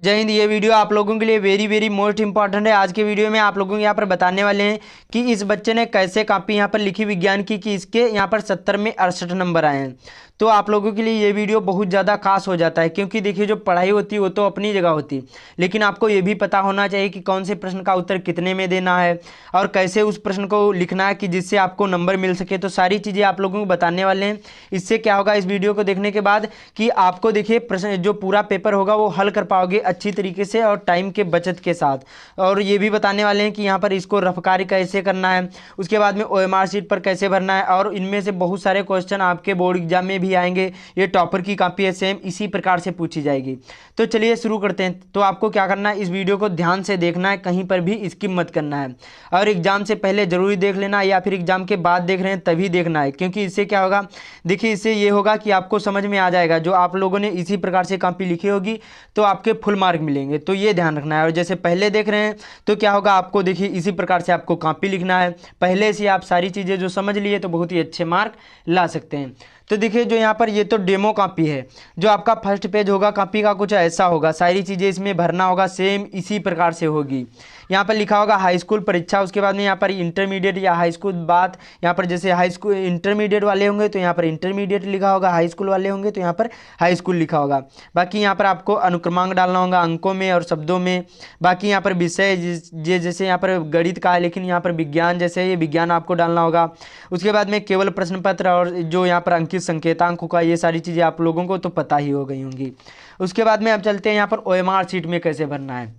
जय हिंद। ये वीडियो आप लोगों के लिए वेरी वेरी मोस्ट इंपॉर्टेंट है। आज के वीडियो में आप लोगों को यहाँ पर बताने वाले हैं कि इस बच्चे ने कैसे कॉपी यहाँ पर लिखी विज्ञान की कि इसके यहाँ पर 70 में 68 नंबर आए हैं। तो आप लोगों के लिए ये वीडियो बहुत ज़्यादा खास हो जाता है, क्योंकि देखिए जो पढ़ाई होती है वो तो अपनी जगह होती है, लेकिन आपको ये भी पता होना चाहिए कि कौन से प्रश्न का उत्तर कितने में देना है और कैसे उस प्रश्न को लिखना है कि जिससे आपको नंबर मिल सके। तो सारी चीज़ें आप लोगों को बताने वाले हैं। इससे क्या होगा इस वीडियो को देखने के बाद कि आपको देखिए प्रश्न जो पूरा पेपर होगा वो हल कर पाओगे अच्छी तरीके से और टाइम के बचत के साथ। और ये भी बताने वाले हैं कि यहाँ पर इसको रफकारी कैसे करना है, उसके बाद में ओएमआर शीट पर कैसे भरना है, और इनमें से बहुत सारे क्वेश्चन आपके बोर्ड एग्जाम में भी आएंगे। ये टॉपर की कॉपी है, सेम इसी प्रकार से पूछी जाएगी। तो चलिए शुरू करते हैं। तो आपको क्या करना है, इस वीडियो को ध्यान से देखना है, कहीं पर भी स्किप मत करना है। और एग्जाम से पहले जरूरी देख लेना या फिर एग्जाम के बाद देख रहे हैं तभी देखना है, क्योंकि इससे क्या होगा, देखिए इससे ये होगा कि आपको समझ में आ जाएगा। जो आप लोगों ने इसी प्रकार से कॉपी लिखी होगी तो आपके फुल मार्क मिलेंगे, तो ये ध्यान रखना है। और जैसे पहले देख रहे हैं तो क्या होगा, आपको देखिए इसी प्रकार से आपको कॉपी लिखना है। पहले से आप सारी चीज़ें जो समझ लिए तो बहुत ही अच्छे मार्क ला सकते हैं। तो देखिए जो यहाँ पर ये तो डेमो कॉपी है। जो आपका फर्स्ट पेज होगा कॉपी का कुछ ऐसा होगा, सारी चीज़ें इसमें भरना होगा, सेम इसी प्रकार से होगी। यहाँ पर लिखा होगा हाई स्कूल परीक्षा, उसके बाद में यहाँ पर इंटरमीडिएट या हाई स्कूल बात, यहाँ पर जैसे हाई स्कूल इंटरमीडिएट वाले होंगे तो यहाँ पर इंटरमीडिएट लिखा होगा, हाई स्कूल वाले होंगे तो यहाँ पर हाई स्कूल लिखा होगा। बाकी यहाँ पर आपको अनुक्रमांक डालना होगा अंकों में और शब्दों में। बाकी यहाँ पर विषय जैसे यहाँ पर गणित का है, लेकिन यहाँ पर विज्ञान जैसे ये विज्ञान आपको डालना होगा। उसके बाद में केवल प्रश्न पत्र और जो यहाँ पर अंकित संकेतांक होगा, ये सारी चीज़ें आप लोगों को तो पता ही हो गई होंगी। उसके बाद में अब चलते हैं यहाँ पर ओएमआर शीट में कैसे भरना है,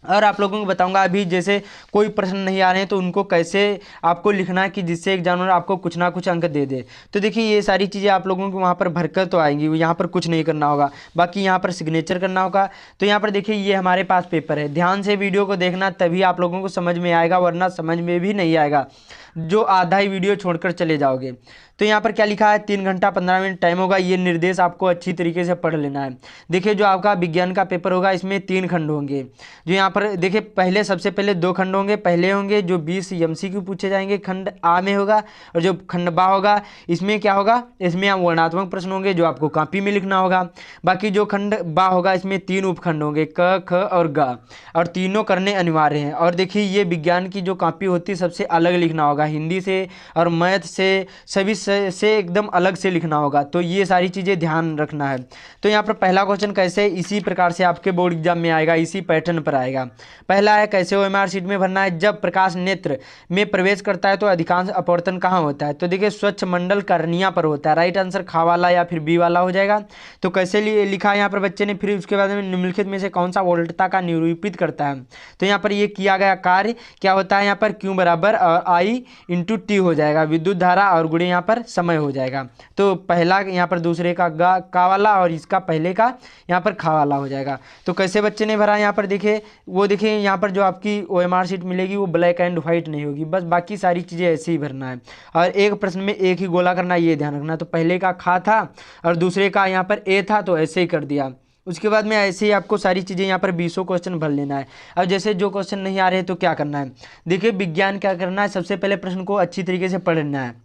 और आप लोगों को बताऊंगा अभी जैसे कोई प्रश्न नहीं आ रहे हैं तो उनको कैसे आपको लिखना है कि जिससे एग्जामिनर आपको कुछ ना कुछ अंक दे दे। तो देखिए ये सारी चीज़ें आप लोगों को वहाँ पर भरकर तो आएंगी, यहाँ पर कुछ नहीं करना होगा, बाकी यहाँ पर सिग्नेचर करना होगा। तो यहाँ पर देखिए ये हमारे पास पेपर है, ध्यान से वीडियो को देखना तभी आप लोगों को समझ में आएगा, वरना समझ में भी नहीं आएगा जो आधा ही वीडियो छोड़कर चले जाओगे। तो यहाँ पर क्या लिखा है, 3 घंटा 15 मिनट टाइम होगा। ये निर्देश आपको अच्छी तरीके से पढ़ लेना है। देखिए जो आपका विज्ञान का पेपर होगा इसमें 3 खंड होंगे। जो यहाँ पर देखिए पहले सबसे पहले 2 खंड होंगे। पहले होंगे जो 20 एमसीक्यू पूछे जाएंगे, खंड आ में होगा, और जो खंड बा होगा इसमें क्या होगा, इसमें वर्णनात्मक प्रश्न होंगे जो आपको कॉपी में लिखना होगा। बाकी जो खंड बा होगा इसमें 3 उपखंड होंगे, क ख और ग, और तीनों करने अनिवार्य हैं। और देखिए ये विज्ञान की जो कॉपी होती है सबसे अलग लिखना होगा, हिंदी से और मैथ से सभी से एकदम अलग से लिखना होगा। तो ये सारी चीज़ें ध्यान रखना है। तो यहाँ पर पहला क्वेश्चन कैसे, इसी प्रकार से आपके बोर्ड एग्जाम में आएगा, इसी पैटर्न पर आएगा। पहला है कैसे ओएमआर शीट में भरना है। जब प्रकाश नेत्र में प्रवेश करता है तो अधिकांश अपवर्तन कहाँ होता है, तो देखिए स्वच्छ मंडल कर्निया पर होता है। राइट आंसर खा वाला या फिर बी वाला हो जाएगा। तो कैसे लिखा है यहाँ पर बच्चे ने, फिर उसके बाद में निम्नलिखित में से कौन सा वोल्टता का निरूपित करता है। तो यहाँ पर ये किया गया कार्य क्या होता है, यहाँ पर क्यू बराबर और आई इंटू टी हो जाएगा, विद्युत धारा और गुणे यहाँ पर समय हो जाएगा। तो पहला यहाँ पर दूसरे का का वाला और इसका पहले का यहाँ पर खा वाला हो जाएगा। तो कैसे बच्चे ने भरा, यहाँ पर देखिए वो देखिए यहाँ पर जो आपकी ओएमआर शीट मिलेगी वो ब्लैक एंड व्हाइट नहीं होगी, बस बाकी सारी चीज़ें ऐसे ही भरना है। और एक प्रश्न में एक ही गोला करना, ये ध्यान रखना। तो पहले का खा था और दूसरे का यहाँ पर ए था तो ऐसे ही कर दिया। उसके बाद में ऐसे ही आपको सारी चीज़ें यहाँ पर 20 क्वेश्चन भर लेना है। अब जैसे जो क्वेश्चन नहीं आ रहे तो क्या करना है, देखिए विज्ञान क्या करना है, सबसे पहले प्रश्न को अच्छी तरीके से पढ़ना है।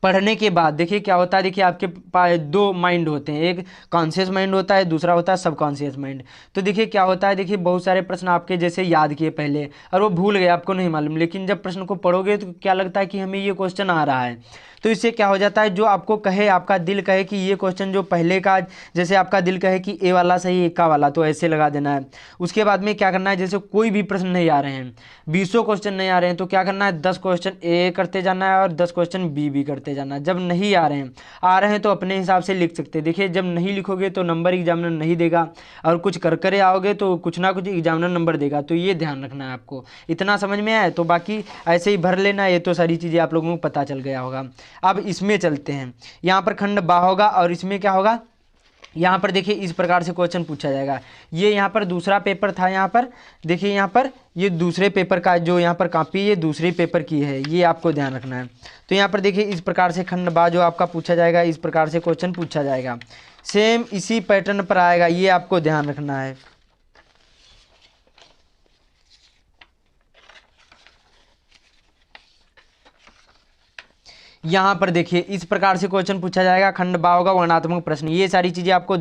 पढ़ने के बाद देखिए क्या होता है, देखिए आपके पास 2 माइंड होते हैं, एक कॉन्शियस माइंड होता है, दूसरा होता है सबकॉन्शियस माइंड। तो देखिए क्या होता है, देखिए बहुत सारे प्रश्न आपके जैसे याद किए पहले और वो भूल गए, आपको नहीं मालूम, लेकिन जब प्रश्न को पढ़ोगे तो क्या लगता है कि हमें ये क्वेश्चन आ रहा है। तो इससे क्या हो जाता है, जो आपको कहे, आपका दिल कहे कि ये क्वेश्चन जो पहले का, जैसे आपका दिल कहे कि ए वाला सही ए का वाला, तो ऐसे लगा देना है। उसके बाद में क्या करना है, जैसे कोई भी प्रश्न नहीं आ रहे हैं, 20 क्वेश्चन नहीं आ रहे हैं, तो क्या करना है, 10 क्वेश्चन ए करते जाना है और 10 क्वेश्चन बी भी करते जाना है। जब नहीं आ रहे हैं तो अपने हिसाब से लिख सकते हैं। देखिए जब नहीं लिखोगे तो नंबर एग्जामिनर नहीं देगा, और कुछ कर करे आओगे तो कुछ ना कुछ एग्जामिनर नंबर देगा। तो ये ध्यान रखना है आपको। इतना समझ में आया, तो बाकी ऐसे ही भर लेना। ये तो सारी चीज़ें आप लोगों को पता चल गया होगा। अब इसमें चलते हैं, यहाँ पर खंड बा होगा और इसमें क्या होगा, यहाँ पर देखिए इस प्रकार से क्वेश्चन पूछा जाएगा। ये यहाँ पर दूसरा पेपर था, यहाँ पर देखिए यहाँ पर ये दूसरे पेपर का जो यहाँ पर कॉपी ये दूसरे पेपर की है, ये आपको ध्यान रखना है। तो यहाँ पर देखिए इस प्रकार से खंड बा जो आपका पूछा जाएगा, इस प्रकार से क्वेश्चन पूछा जाएगा, सेम इसी पैटर्न पर आएगा, ये आपको ध्यान रखना है। यहाँ पर देखिए इस प्रकार से क्वेश्चन पूछा जाएगा, खंड बा होगा वर्णनात्मक प्रश्न, ये सारी चीज़ें आपको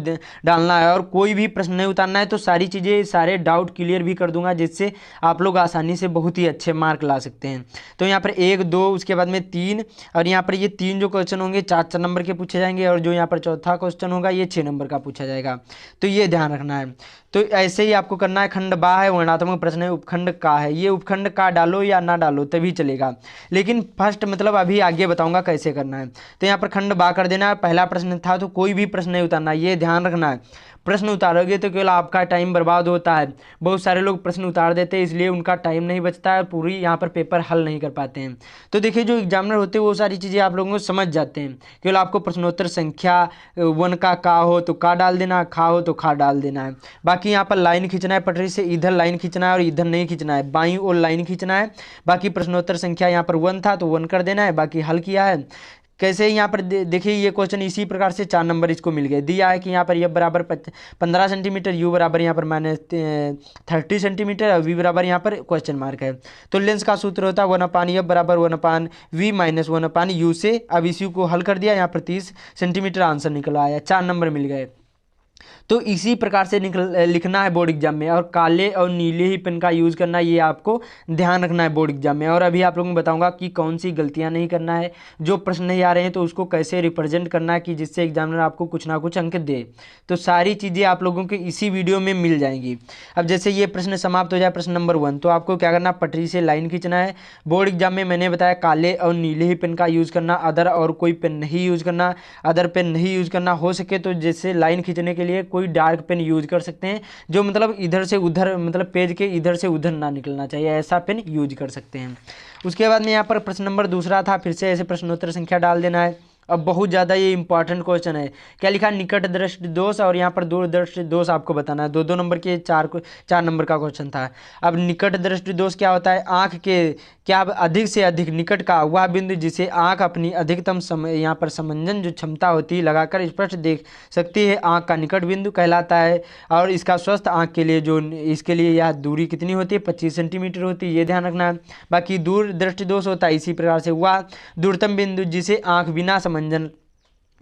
डालना है और कोई भी प्रश्न नहीं उतारना है। तो सारी चीज़ें सारे डाउट क्लियर भी कर दूंगा जिससे आप लोग आसानी से बहुत ही अच्छे मार्क ला सकते हैं। तो यहाँ पर 1 2 उसके बाद में 3 और यहाँ पर ये 3 जो क्वेश्चन होंगे 4 नंबर के पूछे जाएंगे और जो यहाँ पर चौथा क्वेश्चन होगा ये 6 नंबर का पूछा जाएगा। तो ये ध्यान रखना है। तो ऐसे ही आपको करना है। खंड बा है वर्णनात्मक प्रश्न है, उपखंड का है, ये उपखंड का डालो या ना डालो तभी चलेगा, लेकिन फर्स्ट मतलब अभी आगे बताऊंगा कैसे करना है। तो यहाँ पर खंड बा कर देना है। पहला प्रश्न था तो कोई भी प्रश्न नहीं उतारना, ये ध्यान रखना है। प्रश्न उतारोगे तो केवल आपका टाइम बर्बाद होता है। बहुत सारे लोग प्रश्न उतार देते हैं इसलिए उनका टाइम नहीं बचता है, पूरी यहाँ पर पेपर हल नहीं कर पाते हैं। तो देखिए जो एग्जामिनर होते हैं वो सारी चीज़ें आप लोगों को समझ जाते हैं। केवल आपको प्रश्नोत्तर संख्या 1 का हो तो का डाल देना, खा हो तो खा डाल देना है। बाकी यहाँ पर लाइन खींचना है, पटरी से इधर लाइन खींचना है और इधर नहीं खींचना है, बाईं ओर लाइन खींचना है। बाकी प्रश्नोत्तर संख्या यहाँ पर 1 था तो 1 कर देना है, बाकी हल किया है। कैसे यहाँ पर देखिए ये क्वेश्चन इसी प्रकार से 4 नंबर इसको मिल गए। दिया है कि यहाँ पर F बराबर 15 सेंटीमीटर, U बराबर यहाँ पर -30 सेंटीमीटर और V बराबर यहाँ पर क्वेश्चन मार्क है। तो लेंस का सूत्र होता है 1/F बराबर 1/V माइनस 1/U से। अब इसी को हल कर दिया, यहाँ पर 30 सेंटीमीटर आंसर निकला आया, 4 नंबर मिल गए। तो इसी प्रकार से लिखना है बोर्ड एग्जाम में, और काले और नीले ही पेन का यूज़ करना है, ये आपको ध्यान रखना है बोर्ड एग्जाम में। और अभी आप लोगों को बताऊंगा कि कौन सी गलतियां नहीं करना है, जो प्रश्न नहीं आ रहे हैं तो उसको कैसे रिप्रेजेंट करना है कि जिससे एग्जामिनर आपको कुछ ना कुछ अंक दे। तो सारी चीज़ें आप लोगों को इसी वीडियो में मिल जाएंगी। अब जैसे ये प्रश्न समाप्त हो जाए, प्रश्न नंबर 1, तो आपको क्या करना, पटरी से लाइन खींचना है। बोर्ड एग्जाम में मैंने बताया काले और नीले ही पेन का यूज़ करना, अदर और कोई पेन नहीं यूज़ करना, अदर पेन नहीं यूज़ करना। हो सके तो जैसे लाइन खींचने के लिए कोई डार्क पेन यूज कर सकते हैं, जो मतलब इधर से उधर, मतलब पेज के इधर से उधर ना निकलना चाहिए, ऐसा पेन यूज कर सकते हैं। उसके बाद में यहाँ पर प्रश्न नंबर 2 था, फिर से ऐसे प्रश्नोत्तर संख्या डाल देना है। अब बहुत ज़्यादा ये इंपॉर्टेंट क्वेश्चन है। क्या लिखा, निकट दृष्टि दोष और यहाँ पर दूर दृष्टि दोष आपको बताना है। 2-2 नंबर के 4 नंबर का क्वेश्चन था। अब निकट दृष्टि दोष क्या होता है, आँख के क्या अधिक से अधिक निकट का वह बिंदु जिसे आँख अपनी अधिकतम समय यहाँ पर समंजन जो क्षमता होती है लगाकर स्पष्ट देख सकती है, आँख का निकट बिंदु कहलाता है। और इसका स्वस्थ आँख के लिए जो इसके लिए यह दूरी कितनी होती है, 25 सेंटीमीटर होती है, ये ध्यान रखना है। बाकी दूर दृष्टि दोष होता है इसी प्रकार से, वह दूरतम बिंदु जिसे आँख बिना समंजन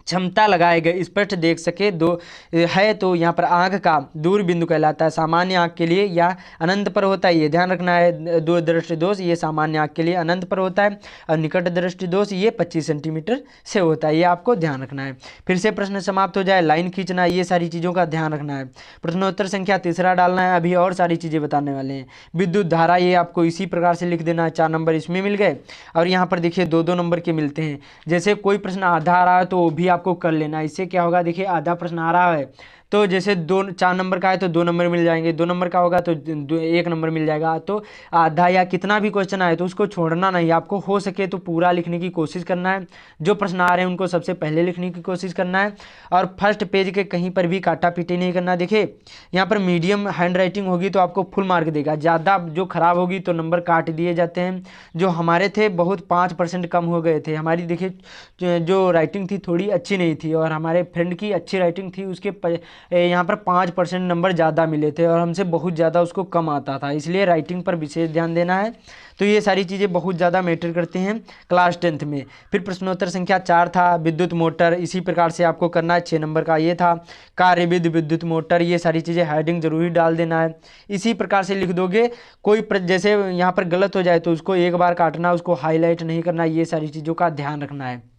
क्षमता लगाए गए स्पष्ट देख सके दो है, तो यहाँ पर आँख का दूर बिंदु कहलाता है। सामान्य आँख के लिए यह अनंत पर होता है, ये ध्यान रखना है। दूर दृष्टि दोष ये सामान्य आँख के लिए अनंत पर होता है और निकट दृष्टि दोष ये 25 सेंटीमीटर से होता है, ये आपको ध्यान रखना है। फिर से प्रश्न समाप्त हो जाए, लाइन खींचना, ये सारी चीज़ों का ध्यान रखना है। प्रश्नोत्तर संख्या 3 डालना है। अभी और सारी चीज़ें बताने वाले हैं। विद्युत धारा ये आपको इसी प्रकार से लिख देना है, 4 नंबर इसमें मिल गए। और यहाँ पर देखिए 2-2 नंबर के मिलते हैं। जैसे कोई प्रश्न आधा आ रहा है तो वो भी आपको कर लेना। इससे क्या होगा, देखिए आधा प्रश्न आ रहा है तो जैसे 4 नंबर का है तो 2 नंबर मिल जाएंगे, 2 नंबर का होगा तो 1 नंबर मिल जाएगा। तो आधा या कितना भी क्वेश्चन आए तो उसको छोड़ना नहीं, आपको हो सके तो पूरा लिखने की कोशिश करना है। जो प्रश्न आ रहे हैं उनको सबसे पहले लिखने की कोशिश करना है और फर्स्ट पेज के कहीं पर भी काटा पीटी नहीं करना। देखिए यहाँ पर मीडियम हैंड राइटिंग होगी तो आपको फुल मार्क देगा, ज़्यादा जो खराब होगी तो नंबर काट दिए जाते हैं। जो हमारे थे बहुत 5% कम हो गए थे। हमारी देखिए जो राइटिंग थी थोड़ी अच्छी नहीं थी और हमारे फ्रेंड की अच्छी राइटिंग थी, उसके यहाँ पर 5% नंबर ज़्यादा मिले थे और हमसे बहुत ज़्यादा उसको कम आता था, इसलिए राइटिंग पर विशेष ध्यान देना है। तो ये सारी चीज़ें बहुत ज़्यादा मैटर करती हैं क्लास 10th में। फिर प्रश्नोत्तर संख्या 4 था, विद्युत मोटर, इसी प्रकार से आपको करना है। 6 नंबर का ये था, कार्यविधि विद्युत मोटर, ये सारी चीज़ें हेडिंग जरूरी डाल देना है। इसी प्रकार से लिख दोगे। कोई जैसे यहाँ पर गलत हो जाए तो उसको एक बार काटना, उसको हाईलाइट नहीं करना, ये सारी चीज़ों का ध्यान रखना है।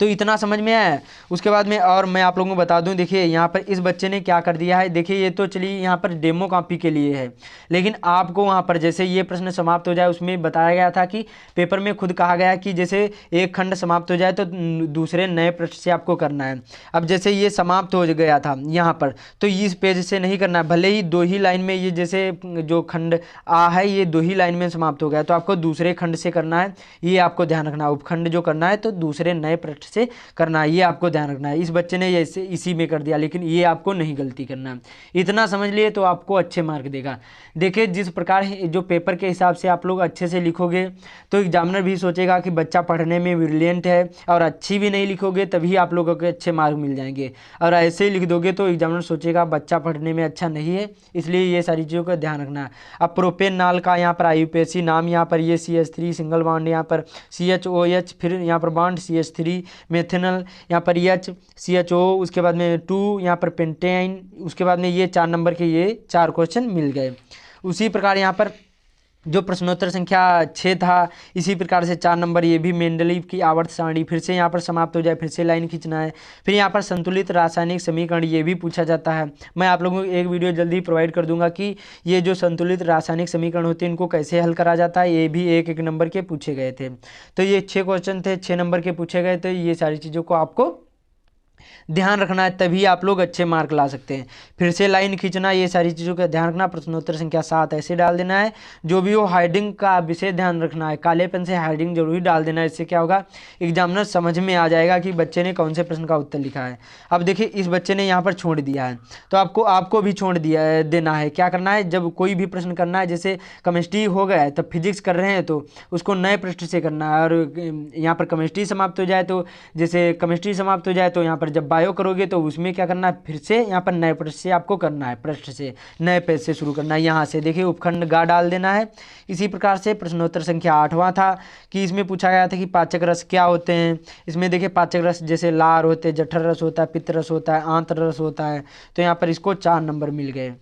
तो इतना समझ में आया। उसके बाद में और मैं आप लोगों को बता दूं, देखिए यहाँ पर इस बच्चे ने क्या कर दिया है। देखिए ये तो चलिए यहाँ पर डेमो कॉपी के लिए है, लेकिन आपको वहाँ पर जैसे ये प्रश्न समाप्त हो जाए उसमें बताया गया था कि पेपर में खुद कहा गया कि जैसे एक खंड समाप्त हो जाए तो दूसरे नए पृष्ठ से आपको करना है। अब जैसे ये समाप्त हो गया था यहाँ पर, तो इस पेज से नहीं करना है, भले ही 2 ही लाइन में ये जैसे जो खंड आ है ये 2 ही लाइन में समाप्त हो गया, तो आपको दूसरे खंड से करना है, ये आपको ध्यान रखना। उपखंड जो करना है तो दूसरे नए पृष्ठ से करना है, ये आपको ध्यान रखना है। इस बच्चे ने ऐसे इसी में कर दिया, लेकिन ये आपको नहीं गलती करना है। इतना समझ लिए तो आपको अच्छे मार्क देगा। देखिए जिस प्रकार जो पेपर के हिसाब से आप लोग अच्छे से लिखोगे तो एग्जामिनर भी सोचेगा कि बच्चा पढ़ने में ब्रिलियंट है, और अच्छी भी नहीं लिखोगे तभी आप लोगों के अच्छे मार्क मिल जाएंगे। और ऐसे ही लिख दोगे तो एग्जामिनर सोचेगा बच्चा पढ़ने में अच्छा नहीं है, इसलिए ये सारी चीज़ों का ध्यान रखना है। अब प्रोपेनाल का यहाँ पर IUPAC नाम, यहाँ पर ये CH3 सिंगल बॉन्ड, यहाँ पर CHOH, फिर यहाँ पर बॉन्ड CH3 मेथेनल, यहाँ पर H CHO, उसके बाद में 2 यहाँ पर पेंटेन, उसके बाद में ये 4 नंबर के ये 4 क्वेश्चन मिल गए। उसी प्रकार यहाँ पर जो प्रश्नोत्तर संख्या 6 था, इसी प्रकार से 4 नंबर ये भी मेंडलीव की आवर्त सारणी फिर से यहाँ पर समाप्त हो जाए, फिर से लाइन खींचना है। फिर यहाँ पर संतुलित रासायनिक समीकरण ये भी पूछा जाता है। मैं आप लोगों को एक वीडियो जल्दी प्रोवाइड कर दूंगा कि ये जो संतुलित रासायनिक समीकरण होते हैं इनको कैसे हल करा जाता है, ये भी एक एक नंबर के पूछे गए थे। तो ये 6 क्वेश्चन थे, 6 नंबर के पूछे गए, तो ये सारी चीज़ों को आपको ध्यान रखना है, तभी आप लोग अच्छे मार्क ला सकते हैं। फिर से लाइन खींचना, ये सारी चीज़ों का ध्यान रखना। प्रश्नोत्तर संख्या 7 ऐसे डाल देना है। जो भी हो हेडिंग का विषय ध्यान रखना है, काले पेन से हेडिंग जरूरी डाल देना है। इससे क्या होगा, एग्जामिनर समझ में आ जाएगा कि बच्चे ने कौन से प्रश्न का उत्तर लिखा है। अब देखिए इस बच्चे ने यहाँ पर छोड़ दिया है, तो आपको भी छोड़ देना है। क्या करना है, जब कोई भी प्रश्न करना है, जैसे केमिस्ट्री हो गया है तब फिजिक्स कर रहे हैं तो उसको नए पृष्ठ से करना है। और यहाँ पर केमिस्ट्री समाप्त हो जाए तो, जैसे केमिस्ट्री समाप्त हो जाए तो यहाँ पर जब बायो करोगे तो उसमें क्या करना है, फिर से यहाँ पर नए पृष्ठ से आपको करना है, पृष्ठ से नए पेज से शुरू करना है। यहाँ से देखिए उपखंड गा डाल देना है। इसी प्रकार से प्रश्नोत्तर संख्या 8वां था कि इसमें पूछा गया था कि पाचक रस क्या होते हैं। इसमें देखिए पाचक रस जैसे लार होते हैं, जठर रस होता है, पित्त रस होता है, आंत्र रस होता है। तो यहाँ पर इसको 4 नंबर मिल गए।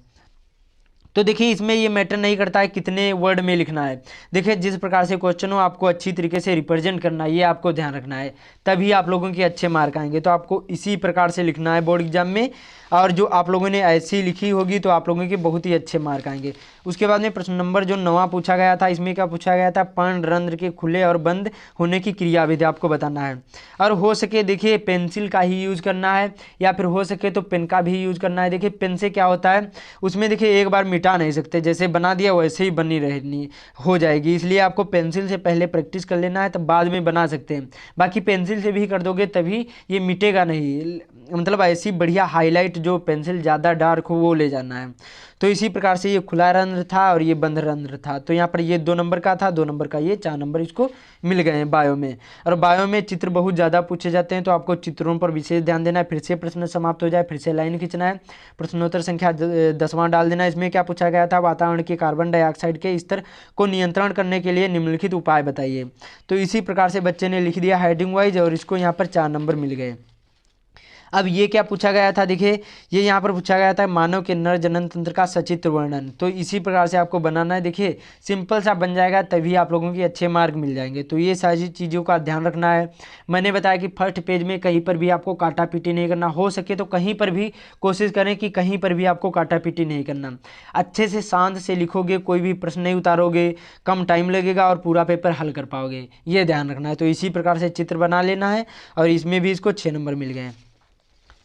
तो देखिए इसमें ये मैटर नहीं करता है कितने वर्ड में लिखना है। देखिए जिस प्रकार से क्वेश्चन हो आपको अच्छी तरीके से रिप्रेजेंट करना है, ये आपको ध्यान रखना है, तभी आप लोगों के अच्छे मार्क आएंगे। तो आपको इसी प्रकार से लिखना है बोर्ड एग्जाम में, और जो आप लोगों ने ऐसी लिखी होगी तो आप लोगों के बहुत ही अच्छे मार्क आएंगे। उसके बाद में प्रश्न नंबर जो 9वां पूछा गया था, इसमें क्या पूछा गया था, पर्णरंध्र के खुले और बंद होने की क्रियाविधि आपको बताना है। और हो सके देखिए पेंसिल का ही यूज करना है, या फिर हो सके तो पेन का भी यूज करना है। देखिए पेन से क्या होता है, उसमें देखिए एक बार मिटा नहीं सकते, जैसे बना दिया वैसे ही बनी रहनी हो जाएगी, इसलिए आपको पेंसिल से पहले प्रैक्टिस कर लेना है, तब बाद में बना सकते हैं। बाकी पेंसिल से भी कर दोगे तभी ये मिटेगा नहीं, मतलब ऐसी बढ़िया हाईलाइट जो पेंसिल ज़्यादा डार्क हो वो ले जाना है। तो इसी प्रकार से ये खुला रंध्र था और ये बंद रंध्र था। तो यहाँ पर ये 2 नंबर का था, 2 नंबर का, ये 4 नंबर इसको मिल गए हैं बायो में। और बायो में चित्र बहुत ज़्यादा पूछे जाते हैं, तो आपको चित्रों पर विशेष ध्यान देना है। फिर से प्रश्न समाप्त हो जाए, फिर से लाइन खींचना है। प्रश्नोत्तर संख्या 10वां डाल देना है। इसमें क्या पूछा गया था, वातावरण के कार्बन डाइऑक्साइड के स्तर को नियंत्रण करने के लिए निम्नलिखित उपाय बताइए। तो इसी प्रकार से बच्चे ने लिख दिया हेडिंग वाइज, और इसको यहाँ पर 4 नंबर मिल गए। अब ये क्या पूछा गया था, देखिए ये यहाँ पर पूछा गया था मानव के नर जनन तंत्र का सचित्र वर्णन। तो इसी प्रकार से आपको बनाना है। देखिए सिंपल सा बन जाएगा, तभी आप लोगों के अच्छे मार्क मिल जाएंगे। तो ये सारी चीज़ों का ध्यान रखना है। मैंने बताया कि फर्स्ट पेज में कहीं पर भी आपको काटा पीटी नहीं करना, हो सके तो कहीं पर भी कोशिश करें कि कहीं पर भी आपको काटा पीटी नहीं करना। अच्छे से शांत से लिखोगे, कोई भी प्रश्न नहीं उतारोगे, कम टाइम लगेगा और पूरा पेपर हल कर पाओगे, ये ध्यान रखना है। तो इसी प्रकार से चित्र बना लेना है, और इसमें भी इसको 6 नंबर मिल गए।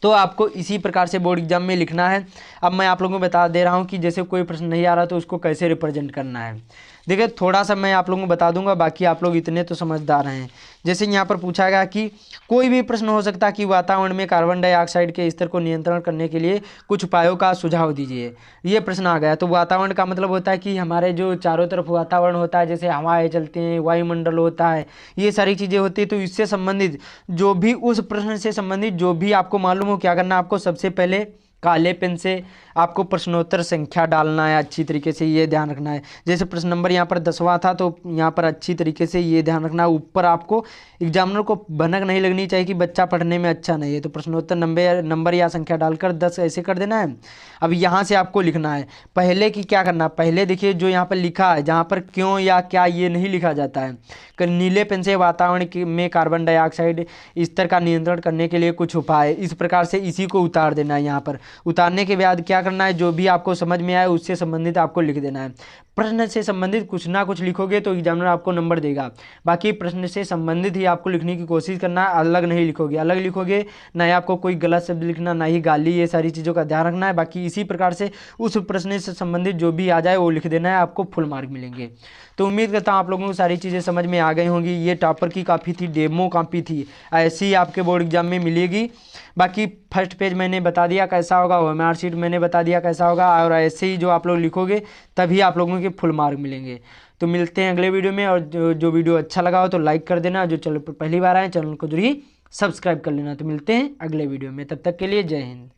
तो आपको इसी प्रकार से बोर्ड एग्जाम में लिखना है। अब मैं आप लोगों को बता दे रहा हूँ कि जैसे कोई प्रश्न नहीं आ रहा तो उसको कैसे रिप्रेजेंट करना है। देखिए थोड़ा सा मैं आप लोगों को बता दूंगा, बाकी आप लोग इतने तो समझदार हैं। जैसे यहाँ पर पूछा गया कि कोई भी प्रश्न हो सकता है कि वातावरण में कार्बन डाइऑक्साइड के स्तर को नियंत्रण करने के लिए कुछ उपायों का सुझाव दीजिए, ये प्रश्न आ गया। तो वातावरण का मतलब होता है कि हमारे जो चारों तरफ वातावरण होता है, जैसे हवाएं चलती हैं, वायुमंडल होता है, ये सारी चीज़ें होती है। तो इससे संबंधित जो भी, उस प्रश्न से संबंधित जो भी आपको मालूम हो, क्या करना है आपको, सबसे पहले काले पेन से आपको प्रश्नोत्तर संख्या डालना है अच्छी तरीके से, ये ध्यान रखना है। जैसे प्रश्न नंबर यहाँ पर 10वां था, तो यहाँ पर अच्छी तरीके से ये ध्यान रखना है। ऊपर आपको एग्जामिनर को भनक नहीं लगनी चाहिए कि बच्चा पढ़ने में अच्छा नहीं है, तो प्रश्नोत्तर नंबर या संख्या डालकर 10 ऐसे कर देना है। अब यहाँ से आपको लिखना है पहले कि क्या करना है। पहले देखिए जो यहाँ पर लिखा है, जहाँ पर क्यों या क्या ये नहीं लिखा जाता है। नीले पेन से वातावरण में कार्बन डाइऑक्साइड स्तर का नियंत्रण करने के लिए कुछ उपाय, इस प्रकार से इसी को उतार देना है यहाँ पर। उतारने के बाद क्या करना है, जो भी आपको समझ में आए उससे संबंधित आपको लिख देना है। प्रश्न से संबंधित कुछ ना कुछ लिखोगे तो एग्जामिनर आपको नंबर देगा। बाकी प्रश्न से संबंधित ही आपको लिखने की कोशिश करना है, अलग नहीं लिखोगे। अलग लिखोगे ना ही आपको कोई गलत शब्द लिखना, ना ही गाली, ये सारी चीज़ों का ध्यान रखना है। बाकी इसी प्रकार से उस प्रश्न से संबंधित जो भी आ जाए वो लिख देना है, आपको फुल मार्क मिलेंगे। तो उम्मीद करता हूँ आप लोगों को सारी चीज़ें समझ में आ गई होंगी। ये टॉपर की कॉपी थी, डेमो कॉपी थी, ऐसी ही आपके बोर्ड एग्जाम में मिलेगी। बाकी फर्स्ट पेज मैंने बता दिया कैसा होगा, ओएमआर शीट मैंने बता दिया कैसा होगा, और ऐसे ही जो आप लोग लिखोगे तभी आप लोगों के फुल मार्क मिलेंगे। तो मिलते हैं अगले वीडियो में, और जो वीडियो अच्छा लगा हो तो लाइक कर देना, जो चैनल पर पहली बार आए चैनल को जरूर ही सब्सक्राइब कर लेना। तो मिलते हैं अगले वीडियो में, तब तक के लिए जय हिंद।